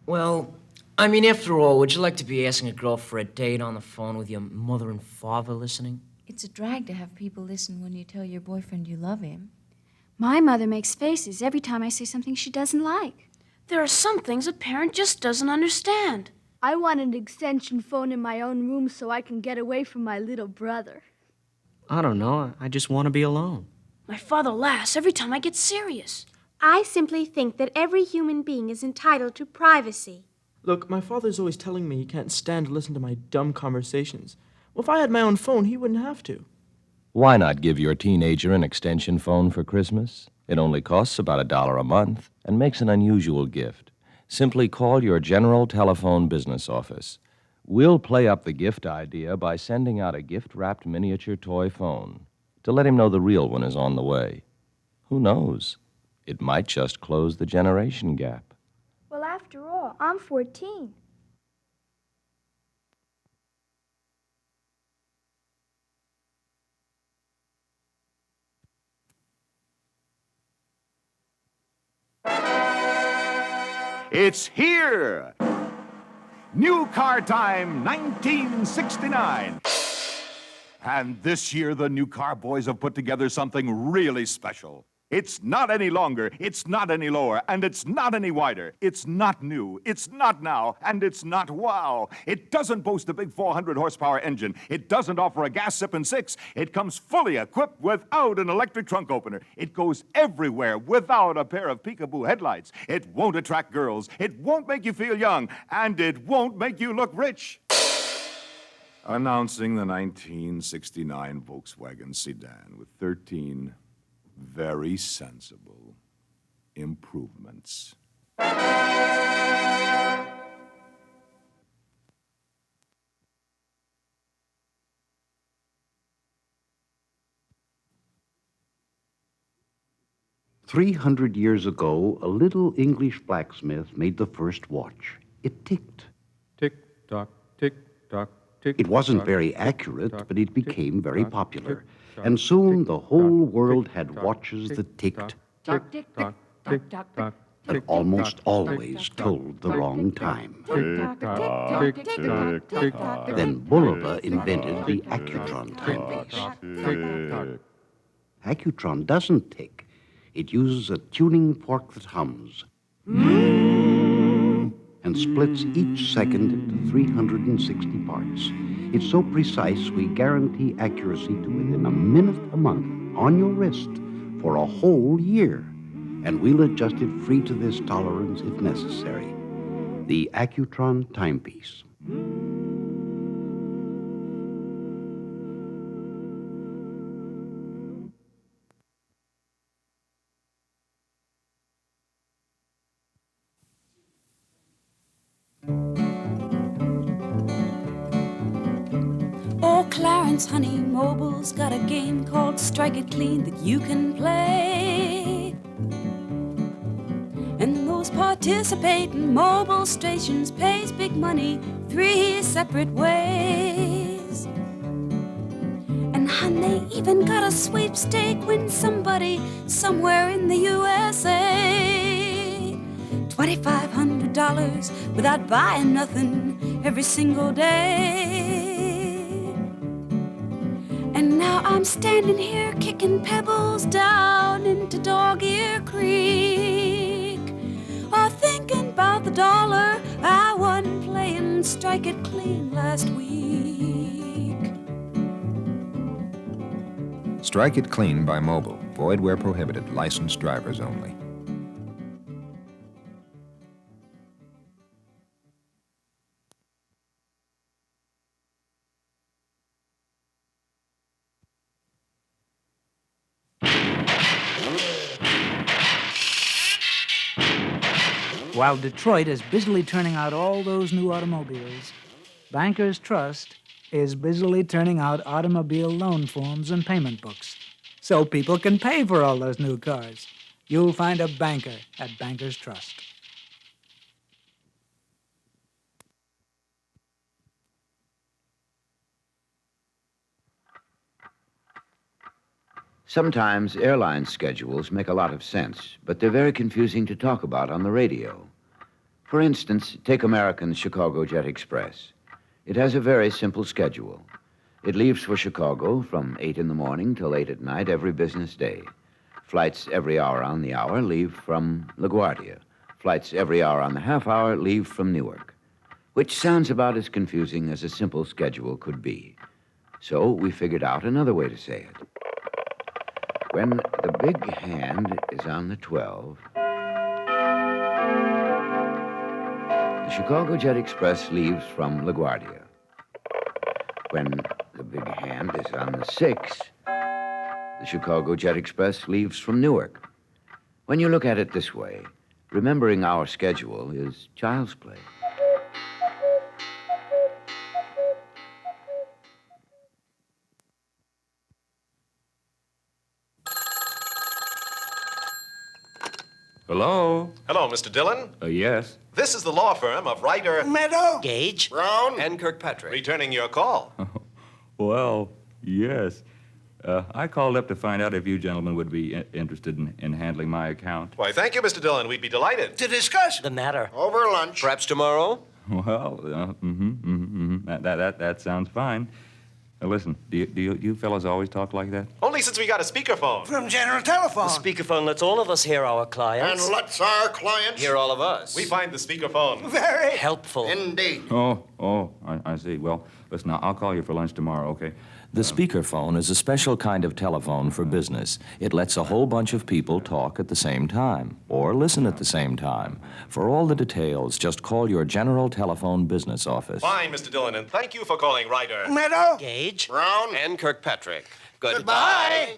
Well, I mean, after all, would you like to be asking a girl for a date on the phone with your mother and father listening? It's a drag to have people listen when you tell your boyfriend you love him. My mother makes faces every time I say something she doesn't like. There are some things a parent just doesn't understand. I want an extension phone in my own room so I can get away from my little brother. I don't know. I just want to be alone. My father laughs every time I get serious. I simply think that every human being is entitled to privacy. Look, my father's always telling me he can't stand to listen to my dumb conversations. Well, if I had my own phone, he wouldn't have to. Why not give your teenager an extension phone for Christmas? It only costs about $1 a month and makes an unusual gift. Simply call your General Telephone business office. We'll play up the gift idea by sending out a gift-wrapped miniature toy phone to let him know the real one is on the way. Who knows? It might just close the generation gap. Well, after all, I'm 14. It's here! New car time, 1969. And this year, the new car boys have put together something really special. It's not any longer, it's not any lower, and it's not any wider. It's not new, it's not now, and it's not wow. It doesn't boast a big 400 horsepower engine. It doesn't offer a gas-sipping 6. It comes fully equipped without an electric trunk opener. It goes everywhere without a pair of peekaboo headlights. It won't attract girls. It won't make you feel young, and it won't make you look rich. Announcing the 1969 Volkswagen sedan with 13 very sensible improvements. "300 years ago, a little English blacksmith made the first watch. It ticked. Tick-tock, tick-tock, tick-tock. It wasn't very accurate, but it became very popular. And soon the whole world had watches that ticked, but almost always told the wrong time. Then Bulova invented the Accutron timepiece. Accutron doesn't tick. It uses a tuning fork that hums and splits each second into 360 parts. It's so precise, we guarantee accuracy to within a minute a month on your wrist for a whole year. And we'll adjust it free to this tolerance if necessary. The Accutron timepiece. Oh, Clarence, honey, Mobil's got a game called Strike It Clean that you can play. And those participating Mobil stations pays big money 3 separate ways. And hon, they even got a sweepstake when somebody somewhere in the USA $2,500 without buying nothing every single day. And now I'm standing here kicking pebbles down into Dog-Ear Creek, or thinking about the dollar I won playing Strike It Clean last week. Strike It Clean by Mobil. Void where prohibited. Licensed drivers only. While Detroit is busily turning out all those new automobiles, Bankers Trust is busily turning out automobile loan forms and payment books so people can pay for all those new cars. You'll find a banker at Bankers Trust. Sometimes airline schedules make a lot of sense, but they're very confusing to talk about on the radio. For instance, take American's Chicago Jet Express. It has a very simple schedule. It leaves for Chicago from 8 in the morning till 8 at night every business day. Flights every hour on the hour leave from LaGuardia. Flights every hour on the half hour leave from Newark, which sounds about as confusing as a simple schedule could be. So we figured out another way to say it. When the big hand is on the 12, the Chicago Jet Express leaves from LaGuardia. When the big hand is on the 6, the Chicago Jet Express leaves from Newark. When you look at it this way, remembering our schedule is child's play. Hello? Hello, Mr. Dillon. Yes. This is the law firm of Ryder, Meadow, Gage, Brown, and Kirkpatrick. Returning your call. Well, yes. I called up to find out if you gentlemen would be interested in handling my account. Why, thank you, Mr. Dillon. We'd be delighted. to discuss The matter. over lunch. Perhaps tomorrow? Well, that sounds fine. Listen, do you fellas always talk like that? Only since we got a speakerphone. From General Telephone. Speakerphone lets all of us hear our clients. And lets our clients Hear all of us. We find the speakerphone very Helpful. indeed. I see. Well, listen, I'll call you for lunch tomorrow, okay? The speakerphone is a special kind of telephone for business. It lets a whole bunch of people talk at the same time, or listen at the same time. For all the details, just call your General Telephone business office. Fine, Mr. Dillon, and thank you for calling Ryder, Meadow, Gage. Brown, and Kirkpatrick. goodbye.